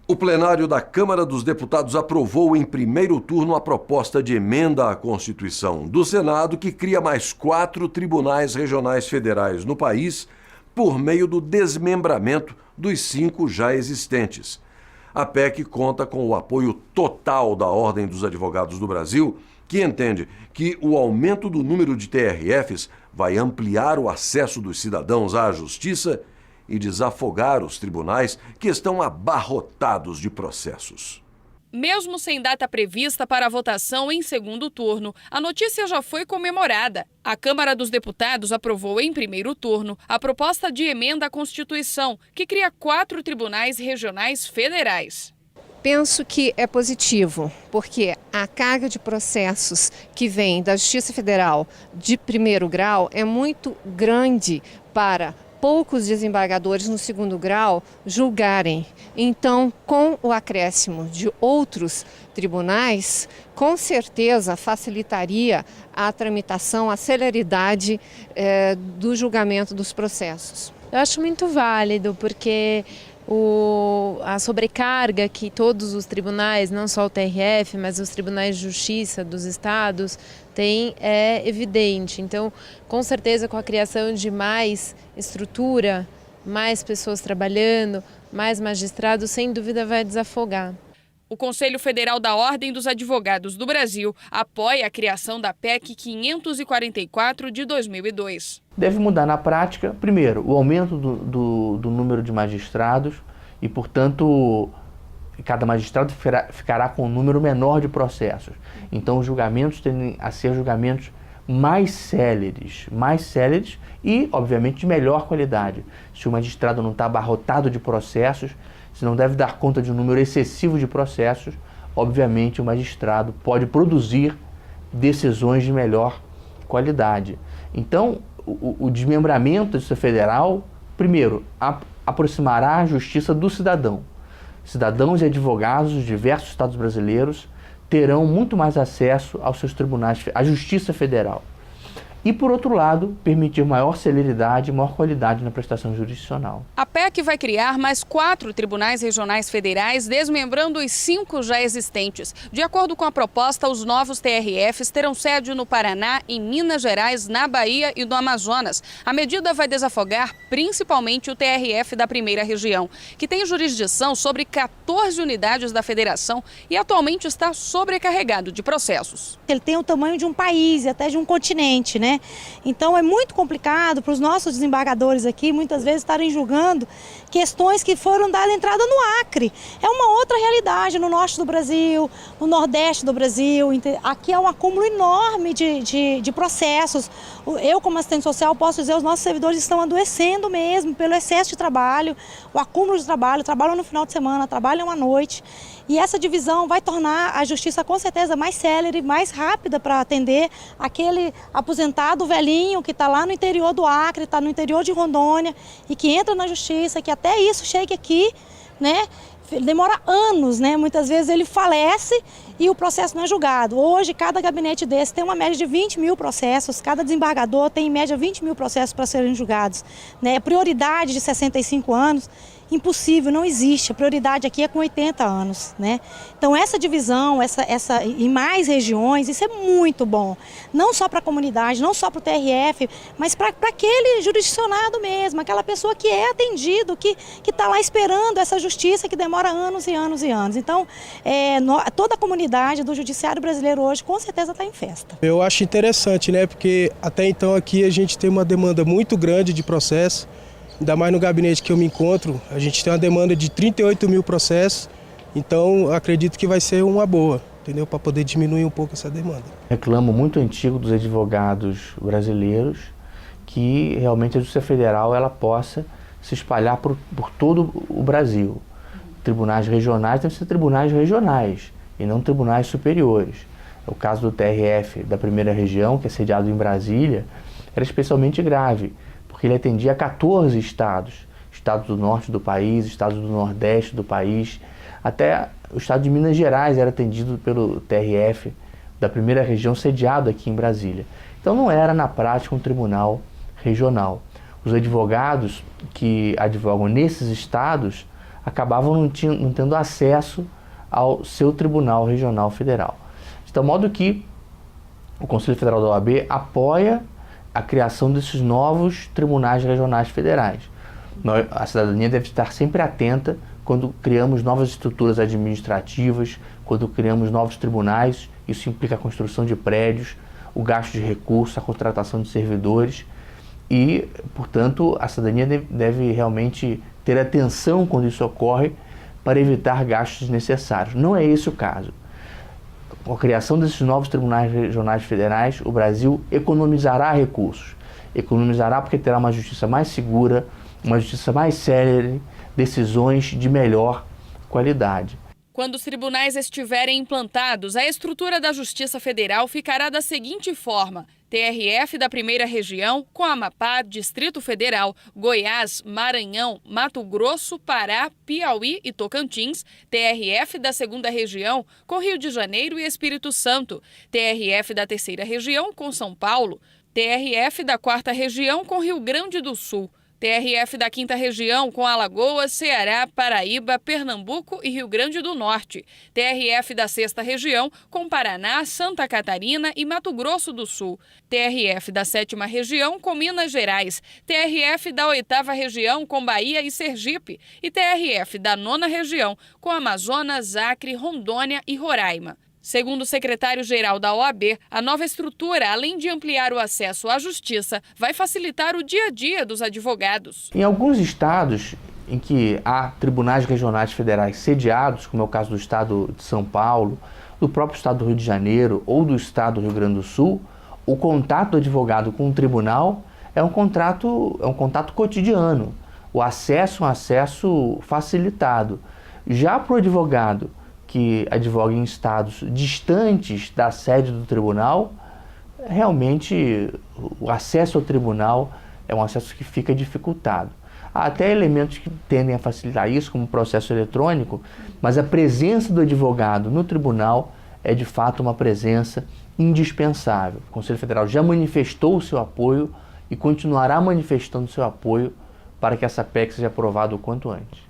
O plenário da Câmara dos Deputados aprovou em primeiro turno a proposta de emenda à Constituição do Senado que cria mais 4 tribunais regionais federais no país por meio do desmembramento dos 5 já existentes. A PEC conta com o apoio total da Ordem dos Advogados do Brasil, que entende que o aumento do número de TRFs vai ampliar o acesso dos cidadãos à justiça e desafogar os tribunais que estão abarrotados de processos. Mesmo sem data prevista para a votação em segundo turno, a notícia já foi comemorada. A Câmara dos Deputados aprovou em primeiro turno a proposta de emenda à Constituição, que cria 4 tribunais regionais federais. Penso que é positivo, porque a carga de processos que vem da Justiça Federal de primeiro grau é muito grande para poucos desembargadores no segundo grau julgarem. Então, com o acréscimo de outros tribunais, com certeza facilitaria a tramitação, a celeridade do julgamento dos processos. Eu acho muito válido, porque a sobrecarga que todos os tribunais, não só o TRF, mas os tribunais de justiça dos estados têm é evidente. Então, com certeza, com a criação de mais estrutura, mais pessoas trabalhando, mais magistrados, sem dúvida vai desafogar. O Conselho Federal da Ordem dos Advogados do Brasil apoia a criação da PEC 544 de 2002. Deve mudar na prática, primeiro, o aumento do número de magistrados e, portanto, cada magistrado ficará com um número menor de processos. Então, os julgamentos tendem a ser julgamentos mais céleres e, obviamente, de melhor qualidade. Se o magistrado não está abarrotado de processos, se não deve dar conta de um número excessivo de processos, obviamente o magistrado pode produzir decisões de melhor qualidade. Então, o desmembramento da Justiça Federal, primeiro, aproximará a justiça do cidadão. Cidadãos e advogados dos diversos estados brasileiros terão muito mais acesso aos seus tribunais, à Justiça Federal. E, por outro lado, permitir maior celeridade e maior qualidade na prestação jurisdicional. A PEC vai criar mais 4 tribunais regionais federais, desmembrando os 5 já existentes. De acordo com a proposta, os novos TRFs terão sede no Paraná, em Minas Gerais, na Bahia e no Amazonas. A medida vai desafogar principalmente o TRF da primeira região, que tem jurisdição sobre 14 unidades da federação e atualmente está sobrecarregado de processos. Ele tem o tamanho de um país e até de um continente, né? Então é muito complicado para os nossos desembargadores aqui, muitas vezes, estarem julgando questões que foram dadas entrada no Acre. É uma outra realidade no norte do Brasil, no nordeste do Brasil. Aqui é um acúmulo enorme de processos. Eu, como assistente social, posso dizer que os nossos servidores estão adoecendo mesmo pelo excesso de trabalho, o acúmulo de trabalho, trabalham no final de semana, trabalham à noite. E essa divisão vai tornar a justiça, com certeza, mais célere, mais rápida para atender aquele aposentado velhinho que está lá no interior do Acre, está no interior de Rondônia e que entra na justiça, que até isso chegue aqui, né? Demora anos, né? Muitas vezes ele falece e o processo não é julgado. Hoje, cada gabinete desse tem uma média de 20 mil processos, cada desembargador tem em média 20 mil processos para serem julgados, né? Prioridade de 65 anos, impossível, não existe. A prioridade aqui é com 80 anos, né? Então essa divisão, essa em mais regiões, isso é muito bom. Não só para a comunidade, não só para o TRF, mas para aquele jurisdicionado mesmo, aquela pessoa que é atendido, que está lá esperando essa justiça que demora anos e anos e anos. Então, toda a comunidade do judiciário brasileiro hoje com certeza está em festa. Eu acho interessante, né? Porque até então aqui a gente tem uma demanda muito grande de processo. Ainda mais no gabinete que eu me encontro, a gente tem uma demanda de 38 mil processos, então acredito que vai ser uma boa, entendeu? Para poder diminuir um pouco essa demanda. Reclamo muito antigo dos advogados brasileiros que realmente a Justiça Federal ela possa se espalhar por todo o Brasil. Tribunais regionais devem ser tribunais regionais e não tribunais superiores. O caso do TRF da primeira região, que é sediado em Brasília, era especialmente grave, porque ele atendia a 14 estados, estados do norte do país, estados do nordeste do país, até o estado de Minas Gerais era atendido pelo TRF da primeira região sediado aqui em Brasília. Então não era na prática um tribunal regional. Os advogados que advogam nesses estados acabavam não tendo acesso ao seu Tribunal Regional Federal. De tal modo que o Conselho Federal da OAB apoia a criação desses novos tribunais regionais federais. A cidadania deve estar sempre atenta quando criamos novas estruturas administrativas, quando criamos novos tribunais. Isso implica a construção de prédios, o gasto de recursos, a contratação de servidores e, portanto, a cidadania deve realmente ter atenção quando isso ocorre para evitar gastos desnecessários. Não é esse o caso. Com a criação desses novos tribunais regionais federais, o Brasil economizará recursos. Economizará porque terá uma justiça mais segura, uma justiça mais célere, decisões de melhor qualidade. Quando os tribunais estiverem implantados, a estrutura da Justiça Federal ficará da seguinte forma: TRF da Primeira Região, com Amapá, Distrito Federal, Goiás, Maranhão, Mato Grosso, Pará, Piauí e Tocantins, TRF da Segunda Região, com Rio de Janeiro e Espírito Santo, TRF da Terceira Região, com São Paulo, TRF da Quarta Região, com Rio Grande do Sul, TRF da Quinta Região com Alagoas, Ceará, Paraíba, Pernambuco e Rio Grande do Norte. TRF da Sexta Região com Paraná, Santa Catarina e Mato Grosso do Sul. TRF da Sétima Região com Minas Gerais. TRF da Oitava Região com Bahia e Sergipe. E TRF da Nona Região com Amazonas, Acre, Rondônia e Roraima. Segundo o secretário-geral da OAB, a nova estrutura, além de ampliar o acesso à justiça, vai facilitar o dia a dia dos advogados. Em alguns estados em que há tribunais regionais federais sediados, como é o caso do estado de São Paulo, do próprio estado do Rio de Janeiro ou do estado do Rio Grande do Sul, o contato do advogado com o tribunal é um contato cotidiano. O acesso é um acesso facilitado. Já para o advogado que advoga em estados distantes da sede do tribunal, realmente o acesso ao tribunal é um acesso que fica dificultado. Há até elementos que tendem a facilitar isso, como o processo eletrônico, mas a presença do advogado no tribunal é de fato uma presença indispensável. O Conselho Federal já manifestou o seu apoio e continuará manifestando o seu apoio para que essa PEC seja aprovada o quanto antes.